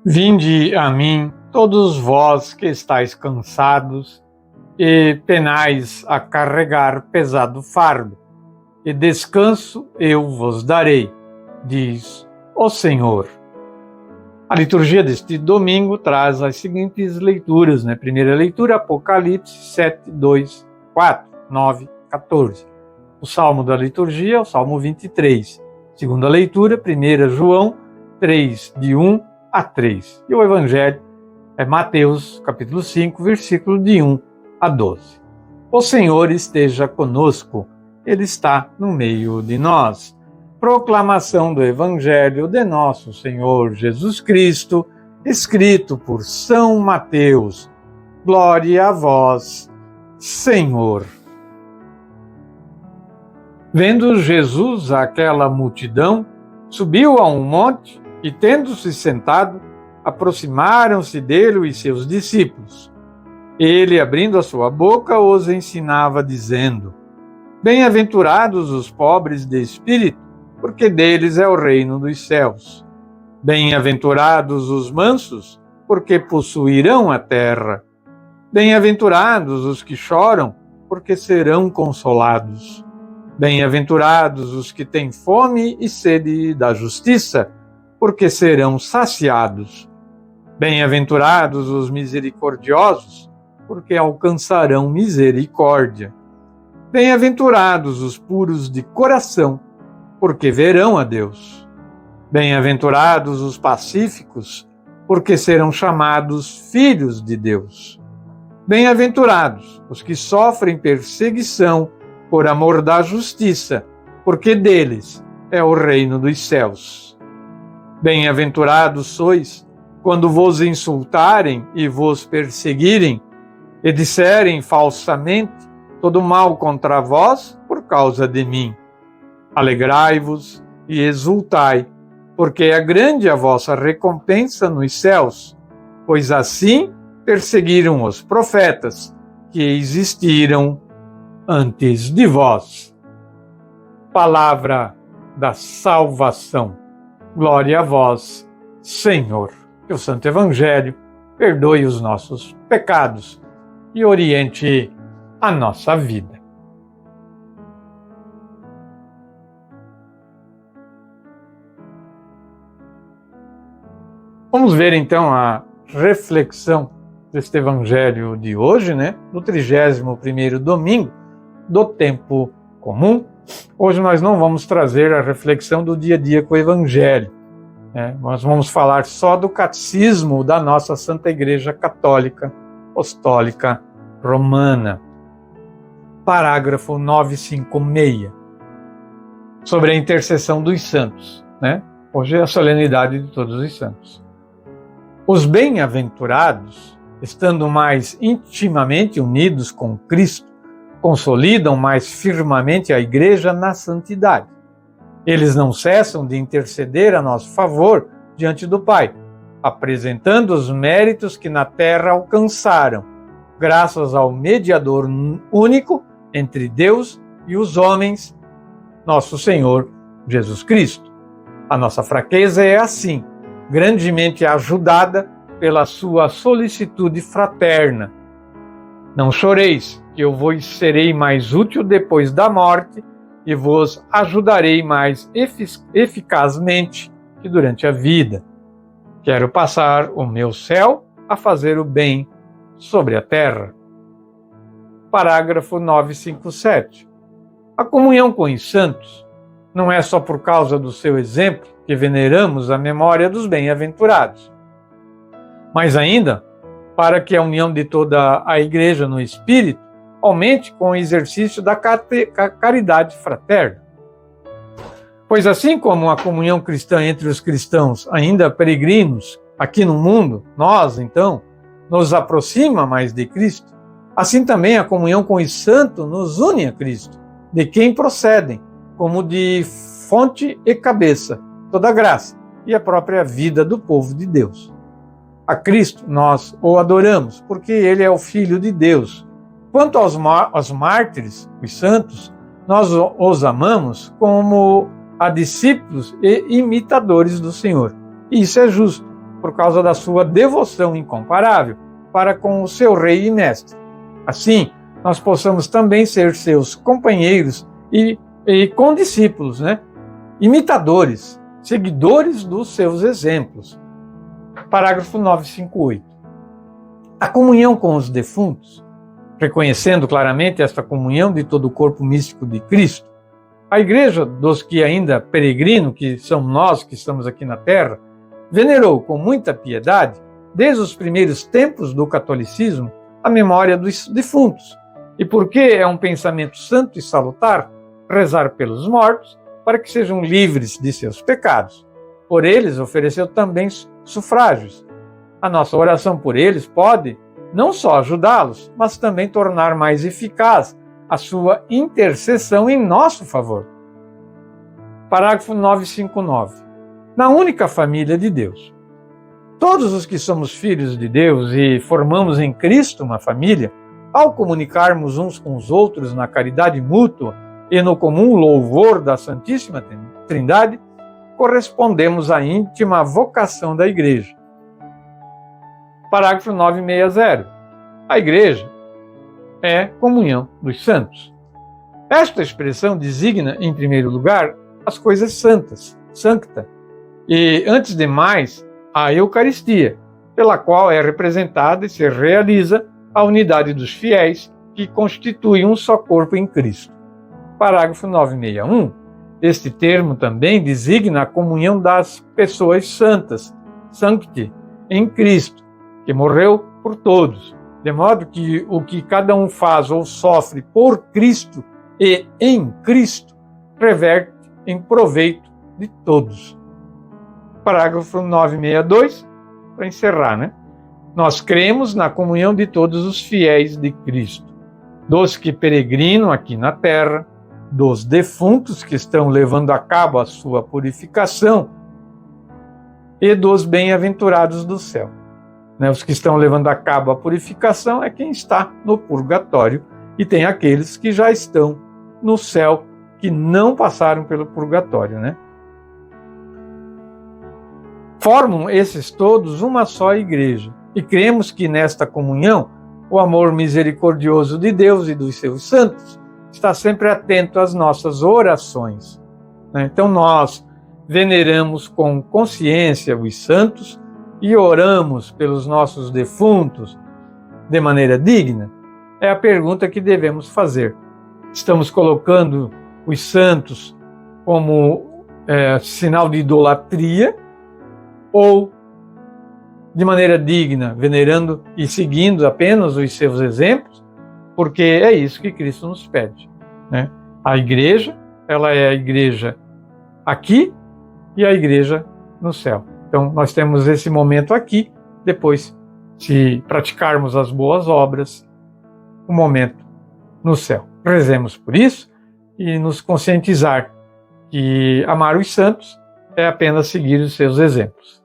Vinde a mim, todos vós que estáis cansados e penais a carregar pesado fardo, e descanso eu vos darei, diz o Senhor. A liturgia deste domingo traz as seguintes leituras, né? Primeira leitura, Apocalipse 7, 2, 4, 9, 14. O salmo da liturgia é o Salmo 23. Segunda leitura, 1 João 3, de 1 a 3. E o Evangelho é Mateus, capítulo 5, versículo de 1 a 12. O Senhor esteja conosco, Ele está no meio de nós. Proclamação do Evangelho de nosso Senhor Jesus Cristo, escrito por São Mateus. Glória a vós, Senhor. Vendo Jesus aquela multidão, subiu a um monte e, tendo-se sentado, aproximaram-se dele e seus discípulos. Ele, abrindo a sua boca, os ensinava, dizendo: Bem-aventurados os pobres de espírito, porque deles é o reino dos céus. Bem-aventurados os mansos, porque possuirão a terra. Bem-aventurados os que choram, porque serão consolados. Bem-aventurados os que têm fome e sede da justiça, porque serão saciados. Bem-aventurados os misericordiosos, porque alcançarão misericórdia. Bem-aventurados os puros de coração, porque verão a Deus. Bem-aventurados os pacíficos, porque serão chamados filhos de Deus. Bem-aventurados os que sofrem perseguição por amor da justiça, porque deles é o reino dos céus. Bem-aventurados sois quando vos insultarem e vos perseguirem, e disserem falsamente todo mal contra vós por causa de mim. Alegrai-vos e exultai, porque é grande a vossa recompensa nos céus, pois assim perseguiram os profetas que existiram antes de vós. Palavra da salvação. Glória a vós, Senhor. Que o Santo Evangelho perdoe os nossos pecados e oriente a nossa vida. Vamos ver então a reflexão deste Evangelho de hoje, né? Do 31º domingo do tempo comum. Hoje nós não vamos trazer a reflexão do dia a dia com o Evangelho, né? Nós vamos falar só do catecismo da nossa Santa Igreja Católica Apostólica Romana. Parágrafo 956, sobre a intercessão dos santos, né? Hoje é a solenidade de todos os santos. Os bem-aventurados, estando mais intimamente unidos com Cristo, consolidam mais firmemente a Igreja na santidade. Eles não cessam de interceder a nosso favor diante do Pai, apresentando os méritos que na terra alcançaram, graças ao mediador único entre Deus e os homens, nosso Senhor Jesus Cristo. A nossa fraqueza é assim, grandemente ajudada pela sua solicitude fraterna. Não choreis, que eu vos serei mais útil depois da morte e vos ajudarei mais eficazmente que durante a vida. Quero passar o meu céu a fazer o bem sobre a terra. Parágrafo 957. A comunhão com os santos não é só por causa do seu exemplo que veneramos a memória dos bem-aventurados, mas ainda para que a união de toda a Igreja no Espírito aumente com o exercício da caridade fraterna. Pois assim como a comunhão cristã entre os cristãos ainda peregrinos aqui no mundo, nós, então, nos aproxima mais de Cristo, assim também a comunhão com os santos nos une a Cristo, de quem procedem, como de fonte e cabeça, toda a graça e a própria vida do povo de Deus. A Cristo nós o adoramos, porque Ele é o Filho de Deus. Quanto aos mártires, os santos, nós os amamos como a discípulos e imitadores do Senhor. E isso é justo, por causa da sua devoção incomparável para com o seu Rei e Mestre. Assim, nós possamos também ser seus companheiros e condiscípulos, imitadores, seguidores dos seus exemplos. Parágrafo 958. A comunhão com os defuntos, reconhecendo claramente esta comunhão de todo o corpo místico de Cristo, a Igreja dos que ainda peregrinam, que são nós que estamos aqui na Terra, venerou com muita piedade, desde os primeiros tempos do catolicismo, a memória dos defuntos. E porque é um pensamento santo e salutar rezar pelos mortos, para que sejam livres de seus pecados. Por eles ofereceu também sufrágios. A nossa oração por eles pode não só ajudá-los, mas também tornar mais eficaz a sua intercessão em nosso favor. Parágrafo 959. Na única família de Deus. Todos os que somos filhos de Deus e formamos em Cristo uma família, ao comunicarmos uns com os outros na caridade mútua e no comum louvor da Santíssima Trindade, correspondemos à íntima vocação da Igreja. Parágrafo 960. A Igreja é comunhão dos santos. Esta expressão designa, em primeiro lugar, as coisas santas, sancta, e, antes de mais, a Eucaristia, pela qual é representada e se realiza a unidade dos fiéis, que constituem um só corpo em Cristo. Parágrafo 961. Este termo também designa a comunhão das pessoas santas, sancti, em Cristo, que morreu por todos, de modo que o que cada um faz ou sofre por Cristo e em Cristo reverte em proveito de todos. Parágrafo 962, para encerrar, Nós cremos na comunhão de todos os fiéis de Cristo, dos que peregrinam aqui na terra, dos defuntos que estão levando a cabo a sua purificação e dos bem-aventurados do céu. Os que estão levando a cabo a purificação é quem está no purgatório, e tem aqueles que já estão no céu, que não passaram pelo purgatório, Formam esses todos uma só igreja, e cremos que nesta comunhão o amor misericordioso de Deus e dos seus santos está sempre atento às nossas orações. Então nós veneramos com consciência os santos e oramos pelos nossos defuntos de maneira digna? É a pergunta que devemos fazer. Estamos colocando os santos como sinal de idolatria ou de maneira digna, venerando e seguindo apenas os seus exemplos? Porque é isso que Cristo nos pede. A igreja, ela é a igreja aqui e a igreja no céu. Então, nós temos esse momento aqui, depois, se praticarmos as boas obras, o momento no céu. Rezemos por isso e nos conscientizar que amar os santos é apenas seguir os seus exemplos.